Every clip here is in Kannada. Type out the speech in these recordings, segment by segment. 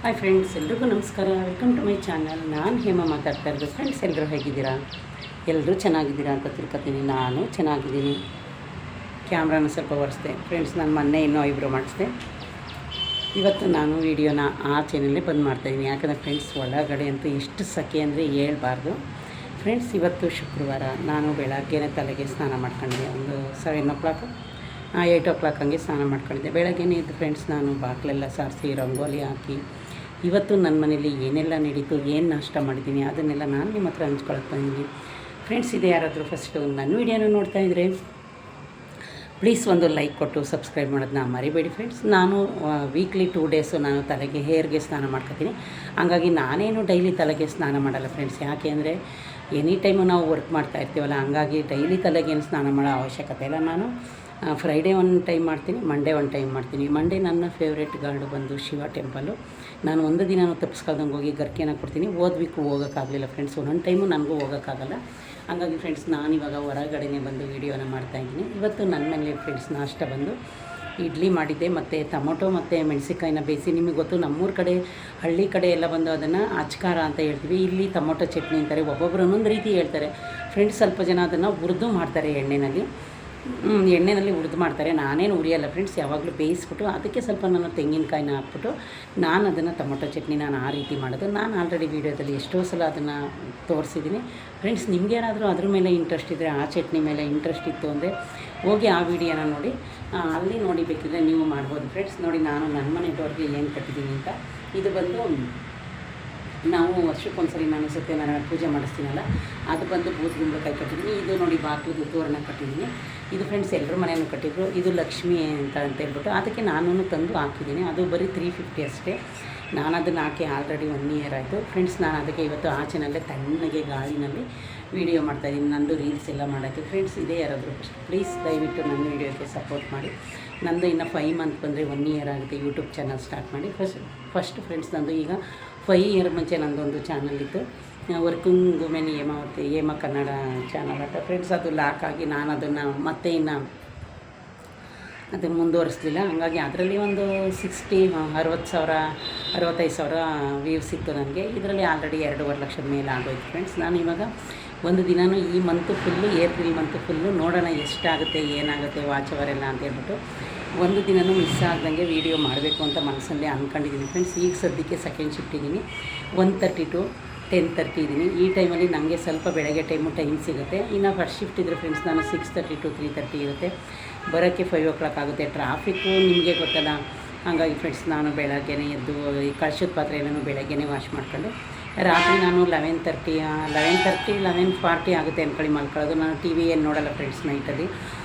ಹಾಯ್ ಫ್ರೆಂಡ್ಸ್, ಎಲ್ರಿಗೂ ನಮಸ್ಕಾರ. Welcome to my channel. ನಾನು ಹೇಮ ಮಾತಾಡ್ತಾ ಇರೋದು. ಫ್ರೆಂಡ್ಸ್, ಎಲ್ಲರೂ ಹೇಗಿದ್ದೀರಾ? ಎಲ್ಲರೂ ಚೆನ್ನಾಗಿದ್ದೀರಾ ಅಂತ ತಿಳ್ಕೊತೀನಿ. ನಾನು ಚೆನ್ನಾಗಿದ್ದೀನಿ. ಕ್ಯಾಮ್ರಾನ ಸ್ವಲ್ಪ ಒರೆಸ್ದೆ ಫ್ರೆಂಡ್ಸ್. ನಾನು ಮೊನ್ನೆ ಇನ್ನೂ ಐಬ್ರೋ ಮಾಡಿಸ್ದೆ. ಇವತ್ತು ನಾನು ವೀಡಿಯೋನ ಆ ಚಾನಲ್ಲೇ ಬಂದ್ ಮಾಡ್ತಾಯಿದ್ದೀನಿ. ಯಾಕಂದರೆ ಫ್ರೆಂಡ್ಸ್, ಒಳಗಡೆ ಅಂತೂ ಎಷ್ಟು ಸೆಕೆ ಅಂದರೆ ಹೇಳ್ಬಾರ್ದು. ಫ್ರೆಂಡ್ಸ್, ಇವತ್ತು ಶುಕ್ರವಾರ. ನಾನು ಬೆಳಗ್ಗೆನೇ ತಲೆಗೆ ಸ್ನಾನ ಮಾಡ್ಕೊಂಡಿದ್ದೆ. ಒಂದು 7 o'clock ಹಂಗೆ ಸ್ನಾನ ಮಾಡ್ಕೊಂಡಿದ್ದೆ. ಬೆಳಗ್ಗೆನೇ ಇದ್ದು ಫ್ರೆಂಡ್ಸ್, ನಾನು ಬಾಗಿಲೆಲ್ಲ ಸಾರಿಸಿ ರಂಗೋಲಿ ಹಾಕಿ ಇವತ್ತು ನನ್ನ ಮನೇಲಿ ಏನೆಲ್ಲ ನಡೀತು, ಏನು ನಾಷ್ಟ ಮಾಡಿದ್ದೀನಿ ಅದನ್ನೆಲ್ಲ ನಾನು ನಿಮ್ಮ ಹತ್ರ ಹಂಚ್ಕೊಳಕ್ಕೆ ಬಂದಿದ್ದೀನಿ. ಫ್ರೆಂಡ್ಸ್, ಇದು ಯಾರಾದರೂ ಫಸ್ಟು ನನ್ನ ವೀಡಿಯೋನ ನೋಡ್ತಾ ಇದ್ದರೆ ಪ್ಲೀಸ್ ಒಂದು ಲೈಕ್ ಕೊಟ್ಟು ಸಬ್ಸ್ಕ್ರೈಬ್ ಮಾಡೋದನ್ನ ಮರಿಬೇಡಿ ಫ್ರೆಂಡ್ಸ್. ನಾನು ವೀಕ್ಲಿ 2 days ನಾನು ತಲೆಗೆ ಹೇರ್ಗೆ ಸ್ನಾನ ಮಾಡ್ಕೊತೀನಿ. ಹಂಗಾಗಿ ನಾನೇನು ಡೈಲಿ ತಲೆಗೆ ಸ್ನಾನ ಮಾಡಲ್ಲ ಫ್ರೆಂಡ್ಸ್. ಯಾಕೆ ಅಂದರೆ ಎನಿ ಟೈಮು ನಾವು ವರ್ಕ್ ಮಾಡ್ತಾ ಇರ್ತೀವಲ್ಲ, ಹಂಗಾಗಿ ಡೈಲಿ ತಲೆಗೇನು ಸ್ನಾನ ಮಾಡೋ ಅವಶ್ಯಕತೆ ಇಲ್ಲ. ನಾನು ಫ್ರೈಡೇ ಒಂದು ಟೈಮ್ ಮಾಡ್ತೀನಿ, ಮಂಡೇ ಒಂದು ಟೈಮ್ ಮಾಡ್ತೀನಿ. ಮಂಡೇ ನನ್ನ ಫೇವ್ರೇಟ್ ಗಾರ್ಡು ಬಂದು ಶಿವ ಟೆಂಪಲ್ಲು. ನಾನು ಒಂದು ದಿನ ತಪ್ಪಿಸ್ಕೊಳ್ದಂಗೆ ಹೋಗಿ ಗರ್ಕೆನ ಕೊಡ್ತೀನಿ. ವೀಕು ಹೋಗೋಕ್ಕಾಗಲಿಲ್ಲ ಫ್ರೆಂಡ್ಸ್. ಒಂದೊಂದು ಟೈಮು ನನಗೂ ಹೋಗೋಕ್ಕಾಗಲ್ಲ. ಹಾಗಾಗಿ ಫ್ರೆಂಡ್ಸ್, ನಾನಿವಾಗ ಹೊರಗಡೆನೇ ಬಂದು ವೀಡಿಯೋನ ಮಾಡ್ತಾಯಿದ್ದೀನಿ. ಇವತ್ತು ನನ್ನ ಮನೇಲಿ ಫ್ರೆಂಡ್ಸ್ ನಾಷ್ಟ ಬಂದು ಇಡ್ಲಿ ಮಾಡಿದ್ದೆ, ಮತ್ತು ಟೊಮೊಟೊ ಮತ್ತು ಮೆಣಸಿನ್ಕಾಯಿನ ಬೇಯಿಸಿ. ನಿಮಗೆ ಗೊತ್ತು, ನಮ್ಮೂರ ಕಡೆ ಹಳ್ಳಿ ಕಡೆ ಎಲ್ಲ ಬಂದು ಅದನ್ನು ಅಚ್ಕಾರ ಅಂತ ಹೇಳ್ತೀವಿ. ಇಲ್ಲಿ ಟೊಮೊಟೊ ಚಟ್ನಿ ಅಂತಾರೆ. ಒಬ್ಬೊಬ್ಬರು ಒಂದೊಂದು ರೀತಿ ಹೇಳ್ತಾರೆ ಫ್ರೆಂಡ್ಸ್. ಸ್ವಲ್ಪ ಜನ ಅದನ್ನು ಹುರಿದು ಮಾಡ್ತಾರೆ, ಎಣ್ಣೆಯಲ್ಲಿ ಹುರಿದು ಮಾಡ್ತಾರೆ. ನಾನೇನು ಹುರಿಯಲ್ಲ ಫ್ರೆಂಡ್ಸ್. ಯಾವಾಗಲೂ ಬೇಯಿಸ್ಬಿಟ್ಟು ಅದಕ್ಕೆ ಸ್ವಲ್ಪ ನಾನು ತೆಂಗಿನಕಾಯಿನ ಹಾಕ್ಬಿಟ್ಟು ನಾನು ಅದನ್ನು ಟೊಮೊಟೊ ಚಟ್ನಿ ನಾನು ಆ ರೀತಿ ಮಾಡೋದು. ನಾನು ಆಲ್ರೆಡಿ ವೀಡಿಯೋದಲ್ಲಿ ಎಷ್ಟೋ ಸಲ ಅದನ್ನು ತೋರಿಸಿದ್ದೀನಿ ಫ್ರೆಂಡ್ಸ್. ನಿಮ್ಗೆ ಏನಾದರೂ ಅದ್ರ ಮೇಲೆ ಇಂಟ್ರೆಸ್ಟ್ ಇದ್ದರೆ, ಆ ಚಟ್ನಿ ಮೇಲೆ ಇಂಟ್ರೆಸ್ಟ್ ಇತ್ತು ಅಂದರೆ ಹೋಗಿ ಆ ವಿಡಿಯೋನ ನೋಡಿ, ಅಲ್ಲಿ ನೋಡಿ ಬೇಕಿದ್ರೆ ನೀವು ಮಾಡ್ಬೋದು ಫ್ರೆಂಡ್ಸ್. ನೋಡಿ, ನಾನು ನನ್ನ ಮನೆ ಡೋರ್ಗೆ ಏನು ಕಟ್ಟಿದ್ದೀನಿ ಅಂತ. ಇದು ಬಂದು ನಾವು ವರ್ಷಕ್ಕೊಂದ್ಸರಿ ನಾನು ಸತ್ಯನಾರಾಯಣ ಪೂಜೆ ಮಾಡಿಸ್ತೀನಲ್ಲ, ಅದು ಬಂದು ಬೂದ್ಗುಂಬಳಕಾಯಿ ಕಟ್ಟಿದ್ದೀನಿ. ಇದು ನೋಡಿ, ಬಾಗಿಲಿಗೆ ತೋರಣ ಕಟ್ಟಿದ್ದೀನಿ. ಇದು ಫ್ರೆಂಡ್ಸ್ ಎಲ್ಲರ ಮನೆಯೂ ಕಟ್ಟಿದ್ರು. ಇದು ಲಕ್ಷ್ಮಿ ಅಂತ ಹೇಳ್ಬಿಟ್ಟು ಅದಕ್ಕೆ ನಾನು ತಂದು ಹಾಕಿದ್ದೀನಿ. ಅದು ಬರೀ 350 ಅಷ್ಟೇ. ನಾನು ಅದನ್ನು ಹಾಕಿ ಆಲ್ರೆಡಿ 1 year ಆಯಿತು ಫ್ರೆಂಡ್ಸ್. ನಾನು ಅದಕ್ಕೆ ಇವತ್ತು ಆಚೆನಲ್ಲೇ ತಣ್ಣಗೆ ಗಾಳಿನಲ್ಲಿ ವೀಡಿಯೋ ಮಾಡ್ತಾಯಿದ್ದೀನಿ. ನಂದು ರೀಲ್ಸ್ ಎಲ್ಲ ಮಾಡೋಕ್ಕೆ ಫ್ರೆಂಡ್ಸ್. ಇದೇ ಯಾರಾದರೂ ಪ್ಲೀಸ್ ದಯವಿಟ್ಟು ನನ್ನ ವೀಡಿಯೋಕ್ಕೆ ಸಪೋರ್ಟ್ ಮಾಡಿ. ನಂದು ಇನ್ನು 5 month ಬಂದರೆ 1 year ಆಗುತ್ತೆ ಯೂಟ್ಯೂಬ್ ಚಾನಲ್ ಸ್ಟಾರ್ಟ್ ಮಾಡಿ. ಫಸ್ಟ್ ಫ್ರೆಂಡ್ಸ್, ನಂದು ಈಗ 5 year ಮುಂಚೆ ನಂದೊಂದು ಚಾನಲ್ ಇತ್ತು, ವರ್ಕಿಂಗ್ ವುಮೆನ್ ಹೇಮ ಕನ್ನಡ ಚಾನಲ್ ಅಂತ ಫ್ರೆಂಡ್ಸ್. ಅದು ಲಾಕ್ ಆಗಿ ನಾನು ಅದನ್ನು ಮತ್ತೆ ಅದನ್ನು ಮುಂದುವರಿಸಲಿಲ್ಲ. ಹಂಗಾಗಿ ಅದರಲ್ಲಿ ಒಂದು 65,000 ವ್ಯೂಸ್ ಇತ್ತು ನನಗೆ. ಇದರಲ್ಲಿ ಆಲ್ರೆಡಿ 2.5 ಲಕ್ಷದ ಮೇಲೆ ಆಗೋಯ್ತು ಫ್ರೆಂಡ್ಸ್. ನಾನು ಇವಾಗ ಒಂದು ದಿನವೂ ಈ month full, April month full ನೋಡೋಣ ಎಷ್ಟಾಗುತ್ತೆ ಏನಾಗುತ್ತೆ ವಾಚ್ ಅವರ್ ಎಲ್ಲ ಅಂತ ಹೇಳ್ಬಿಟ್ಟು ಒಂದು ದಿನವೂ ಮಿಸ್ ಆಗ್ದಂಗೆ ವೀಡಿಯೋ ಮಾಡಬೇಕು ಅಂತ ಮನಸ್ಸಲ್ಲಿ ಅಂದ್ಕೊಂಡಿದ್ದೀನಿ ಫ್ರೆಂಡ್ಸ್. ಈಗ ಸದ್ಯಕ್ಕೆ ಸೆಕೆಂಡ್ ಶಿಫ್ಟ್ ಇದ್ದೀನಿ. 1:30 to 10:30 ಇದ್ದೀನಿ. ಈ ಟೈಮಲ್ಲಿ ನನಗೆ ಸ್ವಲ್ಪ ಬೆಳಗ್ಗೆ ಟೈಮ್ ಸಿಗುತ್ತೆ. ಇನ್ನು ಫಸ್ಟ್ ಶಿಫ್ಟ್ ಇದ್ದರೆ ಫ್ರೆಂಡ್ಸ್, ನಾನು 6:30 to 3:30 ಇರುತ್ತೆ. ಬರೋಕ್ಕೆ 5 o'clock ಆಗುತ್ತೆ. ಟ್ರಾಫಿಕ್ಕು ನಿಮಗೆ ಗೊತ್ತಲ್ಲ. ಹಾಗಾಗಿ ಫ್ರೆಂಡ್ಸ್, ನಾನು ಬೆಳಗ್ಗೆನೇ ಎದ್ದು ಈ ಕಳ್ಸದ ಪಾತ್ರೆ ಎಲ್ಲನೂ ಬೆಳಗ್ಗೆನೇ ವಾಶ್ ಮಾಡ್ಕೊಂಡು ರಾತ್ರಿ ನಾನು 11:40 ಆಗುತ್ತೆ ಅಂದ್ಕೊಳ್ಳಿ ಮಲ್ಕೊಳ್ಳೋದು. ನಾನು ಟಿ ವಿ ಏನು ನೋಡೋಲ್ಲ ಫ್ರೆಂಡ್ಸ್. ನೈಟಲ್ಲಿ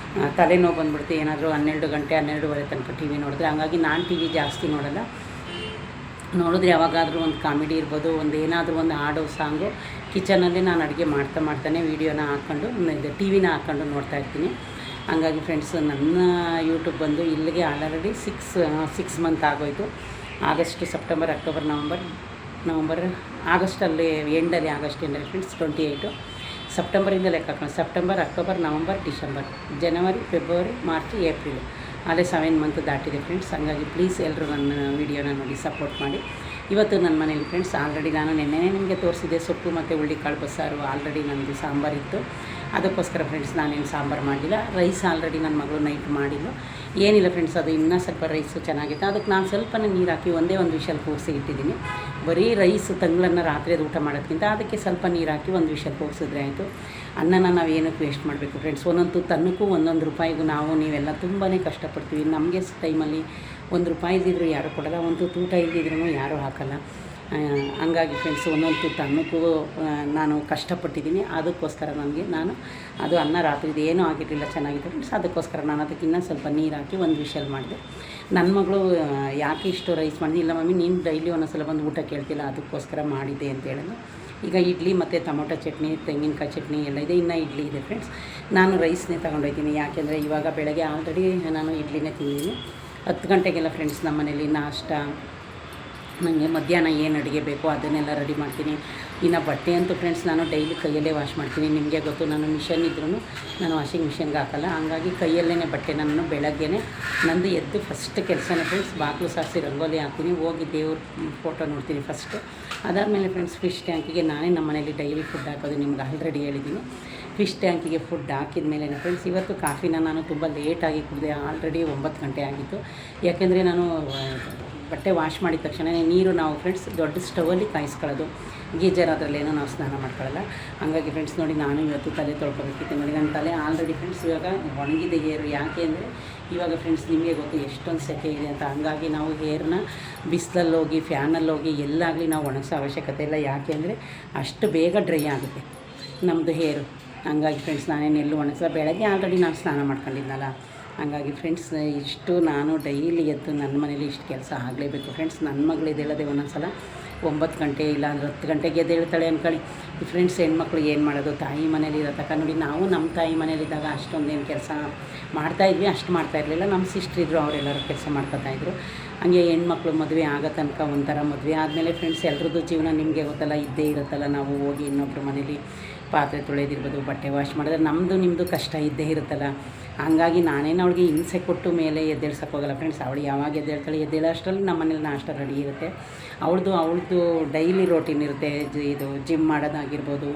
ತಲೆನೋವು ಬಂದುಬಿಡುತ್ತೆ ಏನಾದರೂ 12 ಗಂಟೆ 12:30 ತನಕ ಟಿ ವಿ ನೋಡಿದ್ರೆ. ಹಾಗಾಗಿ ನಾನು ಟಿ ವಿ ಜಾಸ್ತಿ ನೋಡೋಲ್ಲ. ನೋಡಿದ್ರೆ ಯಾವಾಗಾದರೂ ಒಂದು ಕಾಮಿಡಿ ಇರ್ಬೋದು, ಒಂದು ಏನಾದರೂ ಒಂದು ಹಾಡೋ ಸಾಂಗು ಕಿಚನಲ್ಲಿ ನಾನು ಅಡುಗೆ ಮಾಡ್ತಾನೆ ವೀಡಿಯೋನ ಹಾಕ್ಕೊಂಡು ಟಿ ವಿನ ಹಾಕ್ಕೊಂಡು ನೋಡ್ತಾ ಇರ್ತೀನಿ. ಹಂಗಾಗಿ ಫ್ರೆಂಡ್ಸ್, ನನ್ನ ಯೂಟ್ಯೂಬ್ ಬಂದು ಇಲ್ಲಿಗೆ ಆಲ್ರೆಡಿ 6 month ಆಗೋಯಿತು. ಆಗಸ್ಟ್, ಸೆಪ್ಟೆಂಬರ್, ಅಕ್ಟೋಬರ್, ನವಂಬರ್ ಆಗಸ್ಟಲ್ಲಿ ಎಂಡಲ್ಲಿ ಫ್ರೆಂಡ್ಸ್ 28. ಸೆಪ್ಟೆಂಬರಿಂದ ಲೆಕ್ಕ ಹಾಕೋಣ. ಸೆಪ್ಟೆಂಬರ್, ಅಕ್ಟೋಬರ್, ನವಂಬರ್, ಡಿಸೆಂಬರ್, ಜನವರಿ, ಫೆಬ್ರವರಿ, ಮಾರ್ಚ್, ಏಪ್ರಿಲ್, ಅದೇ 7 month ದಾಟಿದೆ ಫ್ರೆಂಡ್ಸ್. ಹಾಗಾಗಿ ಪ್ಲೀಸ್ ಎಲ್ಲರೂ ನನ್ನ ವೀಡಿಯೋನ ನೋಡಿ ಸಪೋರ್ಟ್ ಮಾಡಿ. ಇವತ್ತು ನನ್ನ ಮನೇಲಿ ಫ್ರೆಂಡ್ಸ್ ಆಲ್ರೆಡಿ ನಾನು ನೆನ್ನೆನೇ ನಿಮಗೆ ತೋರಿಸಿದೆ, ಸೊಪ್ಪು ಮತ್ತು ಹುಳ್ಳಿಕಾಳು ಬಸ್ಸಾರು. ಆಲ್ರೆಡಿ ನನ್ನದು ಸಾಂಬಾರಿತ್ತು. ಅದಕ್ಕೋಸ್ಕರ ಫ್ರೆಂಡ್ಸ್ ನಾನೇನು ಸಾಂಬಾರು ಮಾಡಲಿಲ್ಲ. ರೈಸ್ ಆಲ್ರೆಡಿ ನನ್ನ ಮಗಳು ನೈಟ್ ಮಾಡಿಲ್ಲ. ಏನಿಲ್ಲ ಫ್ರೆಂಡ್ಸ್, ಅದು ಇನ್ನೂ ಸ್ವಲ್ಪ ರೈಸು ಚೆನ್ನಾಗಿತ್ತು. ಅದಕ್ಕೆ ನಾನು ಸ್ವಲ್ಪನೇ ನೀರು ಹಾಕಿ ಒಂದೇ ಒಂದು ವಿಷಲ್ ಕೂರಿಸಿ ಇಟ್ಟಿದ್ದೀನಿ. ಬರೀ ರೈಸು ತಂಗ್ಳನ್ನು ರಾತ್ರಿ ಅದು ಊಟ ಮಾಡೋದಕ್ಕಿಂತ ಅದಕ್ಕೆ ಸ್ವಲ್ಪ ನೀರು ಹಾಕಿ ಒಂದು ವಿಷಲ್ ಕೂರಿಸಿದ್ರೆ ಆಯಿತು. ಅನ್ನನ ನಾವು ಏನಕ್ಕೆ ವೇಸ್ಟ್ ಮಾಡಬೇಕು ಫ್ರೆಂಡ್ಸ್. ಒಂದೊಂದು ತನ್ನಕ್ಕೂ ₹1 ನೀವೆಲ್ಲ ತುಂಬಾ ಕಷ್ಟಪಡ್ತೀವಿ. ನಮಗೆ ಟೈಮಲ್ಲಿ ₹1 ಇದ್ದಿದ್ರು ಯಾರೂ ಕೊಡೋಲ್ಲ, ಒಂದು ಊಟ ಇದ್ದಿದ್ರೂ ಯಾರೂ ಹಾಕೋಲ್ಲ. ಹಂಗಾಗಿ ಫ್ರೆಂಡ್ಸ್, ಒಂದೊಂದು ತನ್ನಕ್ಕೂ ನಾನು ಕಷ್ಟಪಟ್ಟಿದ್ದೀನಿ. ಅದಕ್ಕೋಸ್ಕರ ನಾನು ಅದು ಅನ್ನ ರಾತ್ರಿದು ಏನೂ ಆಗಿರಲಿಲ್ಲ, ಚೆನ್ನಾಗಿತ್ತು ಫ್ರೆಂಡ್ಸ್. ಅದಕ್ಕೋಸ್ಕರ ನಾನು ಅದಕ್ಕೆ ಇನ್ನೂ ಸ್ವಲ್ಪ ನೀರು ಹಾಕಿ ಒಂದು ವಿಷಲ್ ಮಾಡಿದೆ. ನನ್ನ ಮಗಳು ಯಾಕೆ ಇಷ್ಟು ರೈಸ್ ಮಾಡಿದೆ, ಇಲ್ಲ ಮಮ್ಮಿ ನೀನು ಡೈಲಿ ಒಂದೊಂದ್ಸಲ ಬಂದು ಊಟ ಕೇಳ್ತಿಲ್ಲ, ಅದಕ್ಕೋಸ್ಕರ ಮಾಡಿದೆ ಅಂತ ಹೇಳಿದ್ರು. ಈಗ ಇಡ್ಲಿ ಮತ್ತು ಟೊಮೊಟೊ ಚಟ್ನಿ, ತೆಂಗಿನಕಾಯಿ ಚಟ್ನಿ ಎಲ್ಲ ಇದೆ. ಇನ್ನೂ ಇಡ್ಲಿ ಇದೆ ಫ್ರೆಂಡ್ಸ್. ನಾನು ರೈಸ್ನೇ ತೊಗೊಂಡೋಗ್ತೀನಿ. ಯಾಕೆಂದರೆ ಇವಾಗ ಬೆಳಗ್ಗೆ ಆಲ್ರೆಡಿ ನಾನು ಇಡ್ಲಿನೇ ತಿಂದಿದ್ದೀನಿ. 10 ಗಂಟೆಗೆಲ್ಲ ಫ್ರೆಂಡ್ಸ್ ನಮ್ಮ ಮನೇಲಿ ನಾಷ್ಟ ನನಗೆ ಮಧ್ಯಾಹ್ನ ಏನು ಅಡುಗೆ ಬೇಕೋ ಅದನ್ನೆಲ್ಲ ರೆಡಿ ಮಾಡ್ತೀನಿ. ಇನ್ನು ಬಟ್ಟೆ ಅಂತೂ ಫ್ರೆಂಡ್ಸ್ ನಾನು ಡೈಲಿ ಕೈಯಲ್ಲೇ ವಾಶ್ ಮಾಡ್ತೀನಿ. ನಿಮಗೆ ಗೊತ್ತು, ನಾನು ಮಿಷನ್ ಇದ್ರೂ ನಾನು ವಾಷಿಂಗ್ ಮಿಷನ್ಗೆ ಹಾಕಲ್ಲ. ಹಂಗಾಗಿ ಕೈಯಲ್ಲೇ ಬಟ್ಟೆ ನಾನು ಬೆಳಗ್ಗೆ ನಂದು ಎದ್ದು ಫಸ್ಟ್ ಕೆಲಸನೇ ಫ್ರೆಂಡ್ಸ್ ಬಾಗಿಲು ಸಾರಿಸಿ ರಂಗೋಲಿ ಹಾಕ್ತೀನಿ, ಹೋಗಿ ದೇವ್ರ ಫೋಟೋ ನೋಡ್ತೀನಿ ಫಸ್ಟು. ಅದಾದಮೇಲೆ ಫ್ರೆಂಡ್ಸ್ ಫಿಶ್ ಟ್ಯಾಂಕಿಗೆ ನಾನೇ ನಮ್ಮ ಮನೇಲಿ ಡೈಲಿ ಫುಡ್ ಹಾಕೋದು, ನಿಮ್ಗೆ ಆಲ್ರೆಡಿ ಹೇಳಿದ್ದೀನಿ. ಫಿಶ್ ಟ್ಯಾಂಕಿಗೆ ಫುಡ್ ಹಾಕಿದ ಮೇಲೆ ಫ್ರೆಂಡ್ಸ್ ಇವತ್ತು ಕಾಫಿನ ನಾನು ತುಂಬ ಲೇಟಾಗಿ ಕುಡಿದೆ. ಆಲ್ರೆಡಿ 9 ಗಂಟೆ ಆಗಿತ್ತು. ಯಾಕೆಂದರೆ ನಾನು ಬಟ್ಟೆ ವಾಶ್ ಮಾಡಿದ ತಕ್ಷಣ ನೀರು ನಾವು ಫ್ರೆಂಡ್ಸ್ ದೊಡ್ಡ ಸ್ಟವಲ್ಲಿ ಕಾಯಿಸ್ಕೊಳ್ಳೋದು, ಗೀಜರ್ ಅದರಲ್ಲೇನೋ ನಾವು ಸ್ನಾನ ಮಾಡ್ಕೊಳ್ಳಲ್ಲ. ಹಾಗಾಗಿ ಫ್ರೆಂಡ್ಸ್ ನೋಡಿ, ನಾನು ಇವತ್ತು ತಲೆ ತೊಳ್ಕೊಬೇಕಿತ್ತು. ನೋಡಿ ನನ್ನ ತಲೆ ಆಲ್ರೆಡಿ ಫ್ರೆಂಡ್ಸ್ ಇವಾಗ ಒಣಗಿದೆ ಹೇರು. ಯಾಕೆ ಅಂದರೆ ಇವಾಗ ಫ್ರೆಂಡ್ಸ್ ನಿಮಗೆ ಗೊತ್ತು ಎಷ್ಟೊಂದು ಸೆಕೆ ಇದೆ ಅಂತ. ಹಂಗಾಗಿ ನಾವು ಹೇರ್ನ ಬಿಸಿಲಲ್ಲಿ ಹೋಗಿ ಫ್ಯಾನಲ್ಲಿ ಹೋಗಿ ಎಲ್ಲಾಗಲಿ ನಾವು ಒಣಗಿಸೋ ಅವಶ್ಯಕತೆ ಇಲ್ಲ. ಯಾಕೆ ಅಂದರೆ ಅಷ್ಟು ಬೇಗ ಡ್ರೈ ಆಗುತ್ತೆ ನಮ್ಮದು ಹೇರು. ಹಂಗಾಗಿ ಫ್ರೆಂಡ್ಸ್ ನಾನೇನೆಲ್ಲೂ ಒಣಗಿಸ, ಬೆಳಗ್ಗೆ ಆಲ್ರೆಡಿ ನಾನು ಸ್ನಾನ ಮಾಡ್ಕೊಂಡಿದ್ನಲ್ಲ. ಹಂಗಾಗಿ ಫ್ರೆಂಡ್ಸ್ ಇಷ್ಟು ನಾನು ಡೈಲಿ ಎದ್ದು ನನ್ನ ಮನೇಲಿ ಇಷ್ಟು ಕೆಲಸ ಆಗಲೇಬೇಕು ಫ್ರೆಂಡ್ಸ್. ನನ್ನ ಮಗಳು ಎದ್ದೇಳೋದೆ ಒಂದೊಂದು ಸಲ 9 ಗಂಟೆ ಇಲ್ಲ ಅಂದರೆ 10 ಗಂಟೆಗೆ ಎದ್ದೇಳ್ತಾಳೆ ಅಂದ್ಕೊಳ್ಳಿ. ಫ್ರೆಂಡ್ಸ್ ಹೆಣ್ಮಕ್ಳು ಏನು ಮಾಡೋದು, ತಾಯಿ ಮನೇಲಿ ಇರೋ ತನಕ ನೋಡಿ. ನಾವು ನಮ್ಮ ತಾಯಿ ಮನೇಲಿದ್ದಾಗ ಅಷ್ಟೊಂದೇನು ಕೆಲಸ ಮಾಡ್ತಾಯಿದ್ವಿ, ಅಷ್ಟು ಮಾಡ್ತಾಯಿರಲಿಲ್ಲ. ನಮ್ಮ ಸಿಸ್ಟ್ರ್ ಇದ್ದರು, ಅವರೆಲ್ಲರೂ ಕೆಲಸ ಮಾಡ್ಕೊತಾಯಿದ್ರು. ಹಂಗೆ ಹೆಣ್ಮಕ್ಳು ಮದುವೆ ಆಗೋ ತನಕ ಒಂಥರ, ಮದುವೆ ಆದಮೇಲೆ ಫ್ರೆಂಡ್ಸ್ ಎಲ್ರದ್ದು ಜೀವನ ನಿಮಗೆ ಗೊತ್ತಲ್ಲ ಇದ್ದೇ ಇರುತ್ತಲ್ಲ. ನಾವು ಹೋಗಿ ಇನ್ನೊಬ್ಬರು ಮನೇಲಿ ಪಾತ್ರೆ ತೊಳೆದಿರ್ಬೋದು, ಬಟ್ಟೆ ವಾಶ್ ಮಾಡಿದ್ರೆ ನಮ್ಮದು ನಿಮ್ಮದು ಕಷ್ಟ ಇದ್ದೇ ಇರುತ್ತಲ್ಲ. ಹಂಗಾಗಿ ನಾನೇನು ಅವಳಿಗೆ ಹಿಂಸೆ ಕೊಟ್ಟು ಮೇಲೆ ಎದ್ದೇಳ್ಸೋಕೆ ಹೋಗಲ್ಲ ಫ್ರೆಂಡ್ಸ್. ಅವಳು ಯಾವಾಗ ಎದ್ದೇಳ್ತಾಳೆ ಎದ್ದೇಳೋ ಅಷ್ಟರಲ್ಲಿ ನಮ್ಮ ಮನೇಲಿ ನಾಷ್ಟ ರೆಡಿ ಇರುತ್ತೆ. ಅವಳದು ಡೈಲಿ ರೋಟೀನ್ ಇರುತ್ತೆ. ಇದು ಜಿಮ್ ಮಾಡೋದಾಗಿರ್ಬೋದು,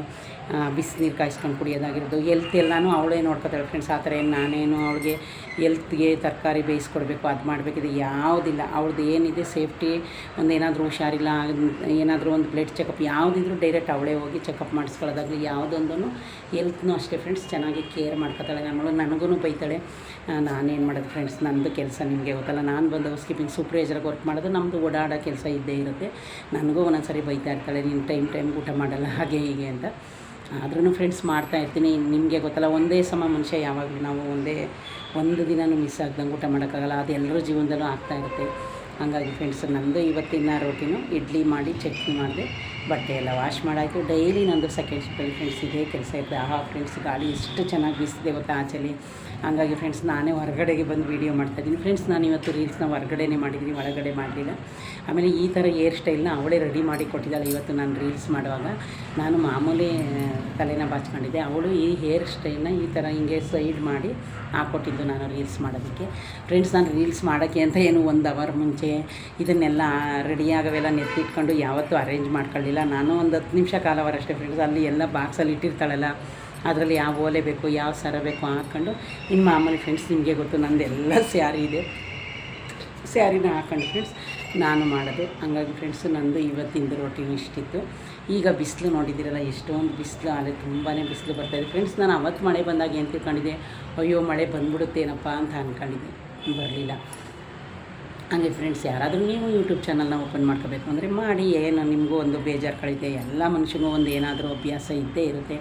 ಬಿಸಿನೀರು ಕಾಯಿಸ್ಕೊಂಡು ಕುಡಿಯೋದಾಗಿರ್ಬೋದು, ಹೆಲ್ತ್ ಎಲ್ಲನೂ ಅವಳೇ ನೋಡ್ಕೊತಾಳೆ ಫ್ರೆಂಡ್ಸ್. ಆ ಥರ ಏನು ನಾನೇನು ಅವಳಿಗೆ ಹೆಲ್ತ್ಗೆ ತರಕಾರಿ ಬೇಯಿಸ್ಕೊಡ್ಬೇಕು, ಅದು ಮಾಡಬೇಕಿದೆ ಯಾವುದಿಲ್ಲ. ಅವಳದು ಏನಿದೆ ಸೇಫ್ಟಿ, ಒಂದು ಏನಾದರೂ ಹುಷಾರಿಲ್ಲ, ಏನಾದರೂ ಒಂದು ಬ್ಲಡ್ ಚೆಕಪ್ ಯಾವುದಿದ್ರೂ ಡೈರೆಕ್ಟ್ ಅವಳೇ ಹೋಗಿ ಚೆಕಪ್ ಮಾಡಿಸ್ಕೊಳ್ಳೋದಾಗಲಿ, ಯಾವುದೊಂದೂ ಹೆಲ್ತ್ನೂ ಅಷ್ಟೇ ಫ್ರೆಂಡ್ಸ್ ಚೆನ್ನಾಗಿ ಕೇರ್ ಮಾಡ್ಕೊತಾಳೆ. ನನಗೂ ಬೈತಾಳೆ. ನಾನೇನು ಮಾಡೋದು ಫ್ರೆಂಡ್ಸ್, ನನ್ನದು ಕೆಲಸ ನಿಮಗೆ ಗೊತ್ತಲ್ಲ. ನಾನು ಬಂದು ಹೌಸ್ ಕೀಪಿಂಗ್ ಸೂಪರ್ವೈಸರ್ಗೆ ವರ್ಕ್ ಮಾಡೋದು, ನಮ್ಮದು ಓಡಾಡೋ ಕೆಲಸ ಇದ್ದೇ ಇರುತ್ತೆ. ನನಗೂ ಒಂದೊಂದು ಸರಿ ಬೈತಾ ಇರ್ತಾಳೆ, ನೀನು ಟೈಮ್ ಊಟ ಮಾಡಲ್ಲ ಹಾಗೆ ಹೀಗೆ ಅಂತ. ಆದ್ರೂ ಫ್ರೆಂಡ್ಸ್ ಮಾಡ್ತಾಯಿರ್ತೀನಿ. ನಿಮಗೆ ಗೊತ್ತಲ್ಲ, ಒಂದೇ ಸಮ ಮನುಷ್ಯ ಯಾವಾಗಲೂ ನಾವು ಒಂದು ದಿನವೂ ಮಿಸ್ ಆಗ್ದಂಗೆ ಊಟ ಮಾಡೋಕ್ಕಾಗಲ್ಲ. ಅದು ಎಲ್ಲರ ಜೀವನದಲ್ಲೂ ಆಗ್ತಾಯಿರುತ್ತೆ. ಹಾಗಾಗಿ ಫ್ರೆಂಡ್ಸ್ ನಂದು ಇವತ್ತಿನ ರೋಟಿನು ಇಡ್ಲಿ ಮಾಡಿ ಚಟ್ನಿ ಮಾಡಿದೆ, ಬಟ್ಟೆ ಎಲ್ಲ ವಾಶ್ ಮಾಡಾಯಿತು. ಡೈಲಿ ನಂದು ಸೆಕೆಂಡ್ ಶಿಫ್ಟಲ್ಲಿ ಫ್ರೆಂಡ್ಸ್ ಇದೇ ಕೆಲಸ ಇರ್ತದೆ. ಫ್ರೆಂಡ್ಸ್ ಗಾಳಿ ಎಷ್ಟು ಚೆನ್ನಾಗಿ ಬೀಸಿದೆ ಗೊತ್ತಾ ಆಚೆಲಿ. ಹಾಗಾಗಿ ಫ್ರೆಂಡ್ಸ್ ನಾನೇ ಹೊರಗಡೆಗೆ ಬಂದು ವೀಡಿಯೋ ಮಾಡ್ತಾಯಿದ್ದೀನಿ ಫ್ರೆಂಡ್ಸ್. ನಾನು ಇವತ್ತು ರೀಲ್ಸ್ನ ಹೊರಗಡೆನೇ ಮಾಡಿದ್ದೀನಿ, ಒಳಗಡೆ ಮಾಡಲಿಲ್ಲ. ಆಮೇಲೆ ಈ ಥರ ಹೇರ್ ಸ್ಟೈಲ್ನ ಅವಳೇ ರೆಡಿ ಮಾಡಿ ಕೊಟ್ಟಿದ್ದಾಳೆ. ಇವತ್ತು ನಾನು ರೀಲ್ಸ್ ಮಾಡುವಾಗ ನಾನು ಮಾಮೂಲಿ ತಲೆನ ಬಾಚ್ಕೊಂಡಿದ್ದೆ, ಅವಳು ಈ ಹೇರ್ ಸ್ಟೈಲ್ನ ಈ ಥರ ಹಿಂಗೆ ಸೈಡ್ ಮಾಡಿ ಹಾಕ್ಕೊಟ್ಟಿದ್ದು ನಾನು ರೀಲ್ಸ್ ಮಾಡೋದಕ್ಕೆ. ಫ್ರೆಂಡ್ಸ್ ನಾನು ರೀಲ್ಸ್ ಮಾಡೋಕ್ಕೆ ಅಂತ ಏನು 1 ಅವರ್ ಮುಂಚೆ ಇದನ್ನೆಲ್ಲ ರೆಡಿಯಾಗವೆಲ್ಲ ನೆತ್ತಿಟ್ಕೊಂಡು ಯಾವತ್ತೂ ಅರೇಂಜ್ ಮಾಡ್ಕೊಳ್ಳಿಲ್ಲ. ನಾನು ಒಂದು 10 ನಿಮಿಷ ಕಾಲವರಷ್ಟೇ ಫ್ರೆಂಡ್ಸ್. ಅಲ್ಲಿ ಎಲ್ಲ ಬಾಕ್ಸಲ್ಲಿ ಇಟ್ಟಿರ್ತಾಳಲ್ಲ, ಅದರಲ್ಲಿ ಯಾವ ಓಲೆ ಬೇಕು, ಯಾವ ಸರ ಬೇಕು ಹಾಕ್ಕೊಂಡು ಇನ್ನು ಮಾಮೂಲಿ ಫ್ರೆಂಡ್ಸ್ ನಿಮಗೆ ಗೊತ್ತು ನಂದೆಲ್ಲ ಸ್ಯಾರಿ ಇದೆ, ಸ್ಯಾರಿನ ಹಾಕ್ಕೊಂಡು ಫ್ರೆಂಡ್ಸ್ ನಾನು ಮಾಡೋದು. ಹಂಗಾಗಿ ಫ್ರೆಂಡ್ಸು ನಂದು ಇವತ್ತಿಂದು ರೋಟೀನ್ ಇಷ್ಟಿತ್ತು. ಈಗ ಬಿಸಿಲು ನೋಡಿದ್ದೀರಲ್ಲ, ಎಷ್ಟೊಂದು ಬಿಸಿಲು, ಅಲ್ಲಿ ತುಂಬಾ ಬಿಸಿಲು ಬರ್ತಾಯಿದೆ ಫ್ರೆಂಡ್ಸ್. ನಾನು ಅವತ್ತು ಮಳೆ ಬಂದಾಗ ಏನು ತಿಳ್ಕೊಂಡಿದ್ದೆ, ಅಯ್ಯೋ ಮಳೆ ಬಂದ್ಬಿಡುತ್ತೇನಪ್ಪ ಅಂತ ಅಂದ್ಕೊಂಡಿದ್ದೆ, ಬರಲಿಲ್ಲ. ಹಾಗೆ ಫ್ರೆಂಡ್ಸ್ ಯಾರಾದರೂ ನೀವು ಯೂಟ್ಯೂಬ್ ಚಾನಲ್ನ ಓಪನ್ ಮಾಡ್ಕೋಬೇಕು ಅಂದರೆ ಮಾಡಿ, ಏನು ನಿಮಗೂ ಒಂದು ಬೇಜಾರು ಕಳೀತೆ. ಎಲ್ಲ ಮನುಷ್ಯನಿಗೂ ಒಂದು ಏನಾದರೂ ಅಭ್ಯಾಸ ಇದ್ದೇ ಇರುತ್ತೆ.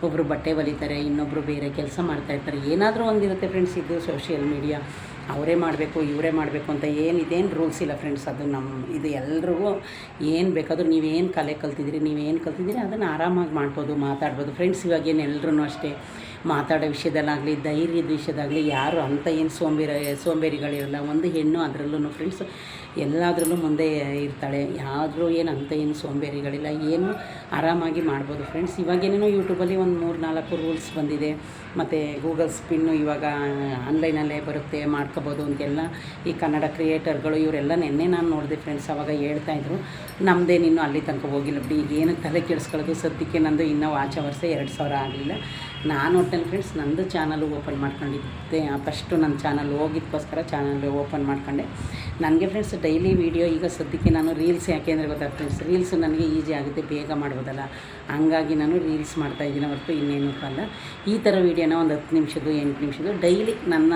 ಒಬ್ಬರು ಬಟ್ಟೆ ಹೊಲಿತಾರೆ, ಇನ್ನೊಬ್ಬರು ಬೇರೆ ಕೆಲಸ ಮಾಡ್ತಾಯಿರ್ತಾರೆ, ಏನಾದರೂ ಒಂದಿರುತ್ತೆ ಫ್ರೆಂಡ್ಸ್. ಇದು ಸೋಷಿಯಲ್ ಮೀಡಿಯಾ, ಅವರೇ ಮಾಡಬೇಕು ಇವರೇ ಮಾಡಬೇಕು ಅಂತ ಇದೇನು ರೂಲ್ಸ್ ಇಲ್ಲ ಫ್ರೆಂಡ್ಸ್. ಅದು ಇದು ಎಲ್ರಿಗೂ ಏನು ಬೇಕಾದರೂ ನೀವೇನು ಕಲೆ ಕಲ್ತಿದ್ದೀರಿ ಅದನ್ನು ಆರಾಮಾಗಿ ಮಾಡ್ಬೋದು, ಮಾತಾಡ್ಬೋದು ಫ್ರೆಂಡ್ಸ್. ಇವಾಗೇನು ಎಲ್ರೂ ಅಷ್ಟೇ ಮಾತಾಡೋ ವಿಷಯದಲ್ಲಾಗಲಿ, ಧೈರ್ಯದ ವಿಷಯದಾಗಲಿ ಯಾರು ಅಂತ ಏನು ಸೋಂಬೇರಿಗಳಿರಲ್ಲ. ಒಂದು ಹೆಣ್ಣು ಅದರಲ್ಲೂ ಫ್ರೆಂಡ್ಸ್ ಎಲ್ಲದರಲ್ಲೂ ಮುಂದೆ ಇರ್ತಾಳೆ. ಯಾವ್ದ್ರೂ ಏನು ಸೋಂಬೇರಿಗಳಿಲ್ಲ, ಏನು ಆರಾಮಾಗಿ ಮಾಡ್ಬೋದು ಫ್ರೆಂಡ್ಸ್. ಇವಾಗೇನೇನೋ ಯೂಟ್ಯೂಬಲ್ಲಿ ಒಂದು 3-4 ರೂಲ್ಸ್ ಬಂದಿದೆ. ಮತ್ತು ಗೂಗಲ್ ಸ್ಪಿನ್ನು ಇವಾಗ ಆನ್ಲೈನಲ್ಲೇ ಬರುತ್ತೆ, ಮಾಡ್ಕೋಬೋದು ಅಂತೆಲ್ಲ ಈ ಕನ್ನಡ ಕ್ರಿಯೇಟರ್ಗಳು ಇವರೆಲ್ಲ ನೆನ್ನೆ ನಾನು ನೋಡಿದೆ ಫ್ರೆಂಡ್ಸ್. ಅವಾಗ ಹೇಳ್ತಾಯಿದ್ರು ನಮ್ಮದೇನಿನ್ನೂ ಅಲ್ಲಿ ತನಕ ಹೋಗಿಲ್ಲ ಬಿಡಿ, ಈಗ ಏನು ತಲೆ ಕೆಡಿಸ್ಕೊಳ್ಳೋದು. ಸದ್ಯಕ್ಕೆ ನಂದು ಇನ್ನೂ ವಾಚ್ ಅವರ್ಸೇ 2000 ಆಗಲಿಲ್ಲ. ನಾನು ಒಟ್ಟಲ್ಲಿ ಫ್ರೆಂಡ್ಸ್ ನಂದು ಚಾನಲ್ ಓಪನ್ ಮಾಡ್ಕೊಂಡಿದ್ದೆ. ಫಸ್ಟು ನನ್ನ ಚಾನಲ್ ಹೋಗಿದ್ದಕ್ಕೋಸ್ಕರ ಚಾನಲ್ ಓಪನ್ ಮಾಡ್ಕೊಂಡೆ. ನನಗೆ ಫ್ರೆಂಡ್ಸ್ ಡೈಲಿ ವೀಡಿಯೋ ಈಗ ಸದ್ಯಕ್ಕೆ ನಾನು ರೀಲ್ಸ್ ಯಾಕೆ ಅಂದರೆ ಗೊತ್ತಾ ಫ್ರೆಂಡ್ಸ್, ರೀಲ್ಸ್ ನನಗೆ ಈಸಿ ಆಗುತ್ತೆ, ಬೇಗ ಮಾಡ್ಬೋದಲ್ಲ. ಹಂಗಾಗಿ ನಾನು ರೀಲ್ಸ್ ಮಾಡ್ತಾಯಿದ್ದೀನಿ ಹೊರತು ಇನ್ನೇನು ಅಲ್ಲ. ಈ ಥರ ವೀಡಿಯೋನ ಒಂದು 10 ನಿಮಿಷದ್ದು 8 ನಿಮಿಷದ್ದು ಡೈಲಿ ನನ್ನ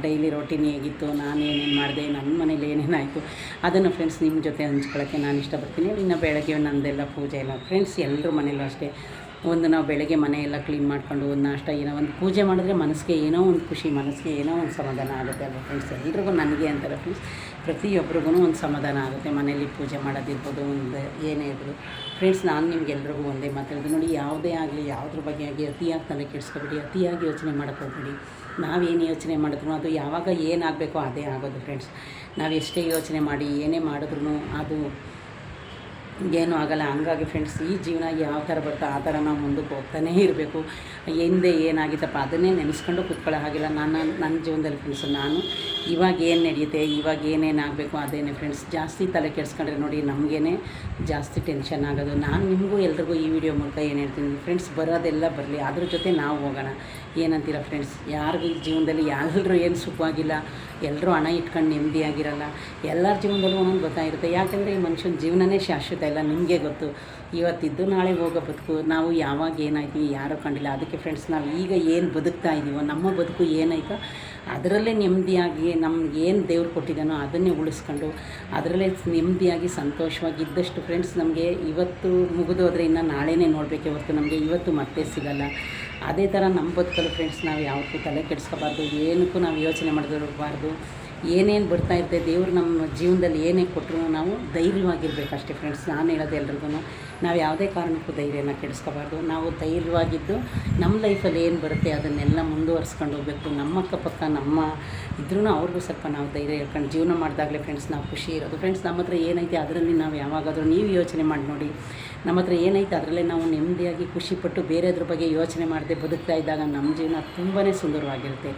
ಡೈಲಿ ರೋಟೀನ್ ಹೇಗಿತ್ತು, ನಾನು ಏನೇನು ಮಾಡಿದೆ, ನನ್ನ ಮನೇಲಿ ಏನೇನಾಯಿತು ಅದನ್ನು ಫ್ರೆಂಡ್ಸ್ ನಿಮ್ಮ ಜೊತೆ ಹಂಚ್ಕೊಳ್ಳೋಕ್ಕೆ ನಾನು ಇಷ್ಟಪಡ್ತೀನಿ. ಇನ್ನು ಬೆಳಗ್ಗೆ ನಂದೆಲ್ಲ ಪೂಜೆ ಎಲ್ಲ ಫ್ರೆಂಡ್ಸ್ ಎಲ್ಲರ ಮನೇಲೂ ಅಷ್ಟೇ. ನಾವು ಬೆಳಗ್ಗೆ ಮನೆಯೆಲ್ಲ ಕ್ಲೀನ್ ಮಾಡ್ಕೊಂಡು ಒಂದು ನಾಷ್ಟ ಏನೋ ಒಂದು ಪೂಜೆ ಮಾಡಿದ್ರೆ ಮನಸ್ಸಿಗೆ ಏನೋ ಒಂದು ಖುಷಿ, ಮನಸ್ಸಿಗೆ ಏನೋ ಒಂದು ಸಮಾಧಾನ ಆಗುತ್ತೆ ಅಲ್ವ ಫ್ರೆಂಡ್ಸ್. ಎಲ್ರಿಗೂ ನನಗೆ ಅಂತಾರೆ ಫ್ರೆಂಡ್ಸ್, ಪ್ರತಿಯೊಬ್ಬರಿಗೂ ಒಂದು ಸಮಾಧಾನ ಆಗುತ್ತೆ ಮನೇಲಿ ಪೂಜೆ ಮಾಡೋದಿರ್ಬೋದು, ಒಂದು ಏನೇ ಇರ್ಬೋದು ಫ್ರೆಂಡ್ಸ್. ನಾನು ನಿಮ್ಗೆಲ್ರಿಗೂ ಒಂದೇ ಮಾತಾಡೋದು ನೋಡಿ, ಯಾವುದೇ ಆಗಲಿ ಯಾವುದ್ರ ಬಗ್ಗೆ ಆಗಿ ಅತಿಯಾಗಿ ತಲೆ ಕೆಡಿಸ್ಕೊಬೇಡಿ, ಅತಿಯಾಗಿ ಯೋಚನೆ ಮಾಡೋಕ್ಕೆ ಹೋಗ್ಬೇಡಿ. ನಾವೇನು ಯೋಚನೆ ಮಾಡಿದ್ರು ಅದು ಯಾವಾಗ ಏನಾಗಬೇಕೋ ಅದೇ ಆಗೋದು ಫ್ರೆಂಡ್ಸ್. ನಾವು ಎಷ್ಟೇ ಯೋಚನೆ ಮಾಡಿ ಏನೇ ಮಾಡಿದ್ರು ಅದು ಏನೂ ಆಗಲ್ಲ. ಹಂಗಾಗಿ ಫ್ರೆಂಡ್ಸ್, ಈ ಜೀವನ ಯಾವ ಥರ ಬರುತ್ತೋ ಆ ಥರ ನಾವು ಮುಂದಕ್ಕೆ ಹೋಗ್ತಾನೇ ಇರಬೇಕು. ಹಿಂದೆ ಏನಾಗಿತ್ತಪ್ಪ ಅದನ್ನೇ ನೆನೆಸ್ಕೊಂಡು ಕೂತ್ಕೊಳ್ಳೋ ಹಾಗಿಲ್ಲ. ನನ್ನ ಜೀವನದಲ್ಲಿ ಫ್ರೆಂಡ್ಸ್, ನಾನು ಇವಾಗ ಏನು ನಡೆಯುತ್ತೆ, ಇವಾಗ ಏನೇನು ಆಗಬೇಕು ಅದೇನೇ ಫ್ರೆಂಡ್ಸ್. ಜಾಸ್ತಿ ತಲೆ ಕೆಡಿಸ್ಕೊಂಡ್ರೆ ನೋಡಿ ನಮಗೇ ಜಾಸ್ತಿ ಟೆನ್ಷನ್ ಆಗೋದು. ನಾನು ನಿಮಗೂ ಎಲ್ರಿಗೂ ಈ ವಿಡಿಯೋ ಮೂಲಕ ಏನು ಹೇಳ್ತೀನಿ ಫ್ರೆಂಡ್ಸ್, ಬರೋದೆಲ್ಲ ಬರಲಿ, ಅದ್ರ ಜೊತೆ ನಾವು ಹೋಗೋಣ. ಏನಂತೀರ ಫ್ರೆಂಡ್ಸ್? ಯಾರಿಗೂ ಈ ಜೀವನದಲ್ಲಿ ಎಲ್ಲರೂ ಏನು ಸುಖವಾಗಿಲ್ಲ, ಎಲ್ಲರೂ ಹಣ ಇಟ್ಕೊಂಡು ನೆಮ್ಮದಿಯಾಗಿರಲ್ಲ. ಎಲ್ಲರ ಜೀವನದಲ್ಲೂ ಒಂದೊಂದು ಗೊತ್ತಾಗಿರುತ್ತೆ. ಯಾಕಂದರೆ ಈ ಮನುಷ್ಯನ ಜೀವನನೇ ಶಾಶ್ವತ ಇಲ್ಲ, ನಿಮಗೆ ಗೊತ್ತು. ಇವತ್ತಿದ್ದು ನಾಳೆ ಹೋಗೋ ಬದುಕು. ನಾವು ಯಾವಾಗ ಏನಾಯ್ತೀವಿ ಯಾರೂ ಕಂಡಿಲ್ಲ. ಅದಕ್ಕೆ ಫ್ರೆಂಡ್ಸ್, ನಾವು ಈಗ ಏನು ಬದುಕ್ತಾ ಇದ್ದೀವೋ, ನಮ್ಮ ಬದುಕು ಏನಾಯ್ತೋ ಅದರಲ್ಲೇ ನೆಮ್ಮದಿಯಾಗಿ ನಮ್ಗೆ ಏನು ದೇವ್ರು ಕೊಟ್ಟಿದ್ದಾನೋ ಅದನ್ನೇ ಉಳಿಸ್ಕೊಂಡು ಅದರಲ್ಲೇ ನೆಮ್ಮದಿಯಾಗಿ ಸಂತೋಷವಾಗಿ ಇದ್ದಷ್ಟು ಫ್ರೆಂಡ್ಸ್, ನಮಗೆ ಇವತ್ತು ಮುಗಿದೋದ್ರೆ ಇನ್ನು ನಾಳೆನೇ ನೋಡಬೇಕೇ ಹೊರತು ನಮಗೆ ಇವತ್ತು ಮತ್ತೆ ಸಿಗಲ್ಲ. ಅದೇ ಥರ ನಮ್ಮ ಬದುಕಲು ಫ್ರೆಂಡ್ಸ್, ನಾವು ಯಾವತ್ತೂ ತಲೆ ಕೆಡಿಸ್ಕೋಬಾರ್ದು, ಏನಕ್ಕೂ ನಾವು ಯೋಚನೆ ಮಾಡಿದಿರಬಾರ್ದು. ಏನೇನು ಬರ್ತಾ ಇರುತ್ತೆ, ದೇವರು ನಮ್ಮ ಜೀವನದಲ್ಲಿ ಏನೇ ಕೊಟ್ಟರು ನಾವು ಧೈರ್ಯವಾಗಿರಬೇಕಷ್ಟೇ ಫ್ರೆಂಡ್ಸ್. ನಾನು ಹೇಳೋದು ಎಲ್ರಿಗೂ, ನಾವು ಯಾವುದೇ ಕಾರಣಕ್ಕೂ ಧೈರ್ಯನ ಕೆಡಿಸ್ಕೋಬಾರ್ದು. ನಾವು ಧೈರ್ಯವಾಗಿದ್ದು ನಮ್ಮ ಲೈಫಲ್ಲಿ ಏನು ಬರುತ್ತೆ ಅದನ್ನೆಲ್ಲ ಮುಂದುವರ್ಸ್ಕೊಂಡು ಹೋಗಬೇಕು. ನಮ್ಮ ಅಕ್ಕಪಕ್ಕ ನಮ್ಮ ಇದ್ರೂ ಅವ್ರಿಗೂ ಸ್ವಲ್ಪ ನಾವು ಧೈರ್ಯ ಹೇಳ್ಕೊಂಡು ಜೀವನ ಮಾಡಿದಾಗಲೇ ಫ್ರೆಂಡ್ಸ್ ನಾವು ಖುಷಿ ಇರೋದು. ಫ್ರೆಂಡ್ಸ್, ನಮ್ಮ ಹತ್ರ ಏನೈತೆ ಅದರಲ್ಲಿ ನಾವು ಯಾವಾಗಾದರೂ ನೀವು ಯೋಚನೆ ಮಾಡಿ ನೋಡಿ, ನಮ್ಮ ಹತ್ರ ಏನೈತೆ ಅದರಲ್ಲೇ ನಾವು ನೆಮ್ಮದಿಯಾಗಿ ಖುಷಿಪಟ್ಟು ಬೇರೆದ್ರ ಬಗ್ಗೆ ಯೋಚನೆ ಮಾಡದೆ ಬದುಕ್ತಾ ಇದ್ದಾಗ ನಮ್ಮ ಜೀವನ ತುಂಬಾ ಸುಂದರವಾಗಿರುತ್ತೆ.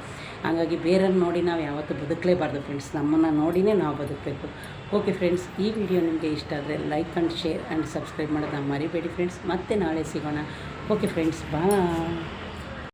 ಹಾಗಾಗಿ ಬೇರೆಯವ್ರು ನೋಡಿ ನಾವು ಯಾವತ್ತೂ ಬದುಕಲೇಬಾರ್ದು ಫ್ರೆಂಡ್ಸ್, ನಮ್ಮನ್ನು ನೋಡಿನೇ ನಾವು ಬದುಕಬೇಕು. ಓಕೆ ಫ್ರೆಂಡ್ಸ್, ಈ ವಿಡಿಯೋ ನಿಮಗೆ ಇಷ್ಟ ಆದರೆ like and share and subscribe ಮಾಡೋದನ್ನ ಮರಿಬೇಡಿ ಫ್ರೆಂಡ್ಸ್. ಮತ್ತೆ ನಾಳೆ ಸಿಗೋಣ. ಓಕೆ ಫ್ರೆಂಡ್ಸ್, ಬಾಯ್.